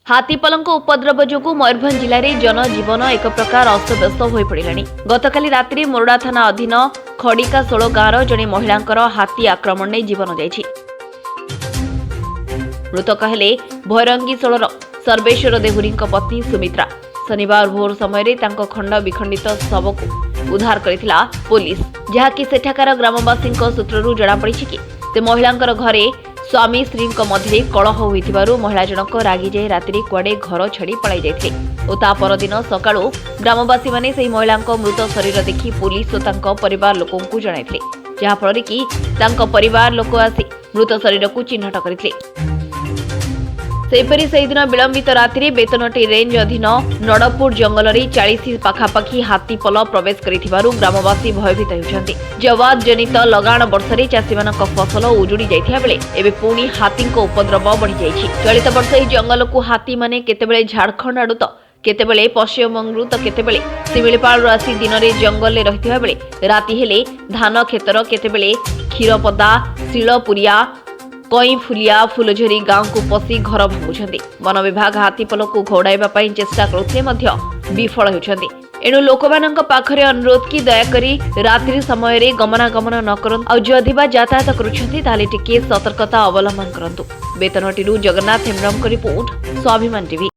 हाथीपलक उपद्रव जो मयूरभंज जिले में जनजीवन एक प्रकार अस्तव्यस्त हो पड़ा। गतकाली रात्रि मोरडा थाना अधीन खड़िकाशोल गाँवर जड़े महिला हाथी आक्रमण में जीवन जाइछि। मृतक हेले भैरंगीशोलर सर्वेश्वर देहुरी पत्नी सुमित्रा। शनिवार भोर समय खंड विखंडित शव को उद्धार करथिला पुलिस, जहाँकि सेठाकार ग्रामवासी सूत्ररू जଣାपड़ी कि से महिला घरे स्वामी स्त्री मध्य कलह होइथिबारु महिला जनक रागी जाई रात्रि कुआडे घर छाड़ी पलाई जाइथिले और ता परदिन सकाळु ग्रामवासी माने सेही महिला मृत शरीर देखि पुलिस और तांको परिवार लोकों को जणाइथिले, जहा फଳରେ कि तांको परिवार लोक आसी मृत शरीर को चिन्हट करथिले। सेपरी से दिन विलंबित रात्रि बेतनटी रेंज अधीन नड़पुर जंगल में 40 पाखापाखि हाथीपल प्रवेश करिथिबारु ग्रामवासी भयभीत होउछन्ति। जवाद जनित लगाण वर्षे चाषी मानक फसल उजुड़ी जाइथिया बेले एबे पुणी हाथी उपद्रव बढ़ी जाइछि। चलित वर्ष ଏହି जंगल को हाथी माने केतेबेले झारखंड आडु तो केतेबेले पश्चिमबंगरू तो केतेबेले शिमिलीपाल आसी दिन में जंगल में रहिथिबा बेले राति हेले धान खेतर केतेबेले क्षीरपदा शिलपुरिया कई फुलिया फुलझरी गांव को पशि घर भांगुछन्ति। वन विभाग हाथीपल को घोड़ाइबा पई चेष्टा करुथिले मध्य विफल होउछन्ति। एणु लोकमानंक पाखरे अनुरोध कि दयाकरी रात्रि समय रे गमनागमन न करंतु और जदि बा यातायात करुछन्ति ताले टिके सतर्कता अवलंबन करंतु। बेतनटीरू जगन्नाथ हेम्ब्रम को रिपोर्ट, स्वाभिमान टीवी।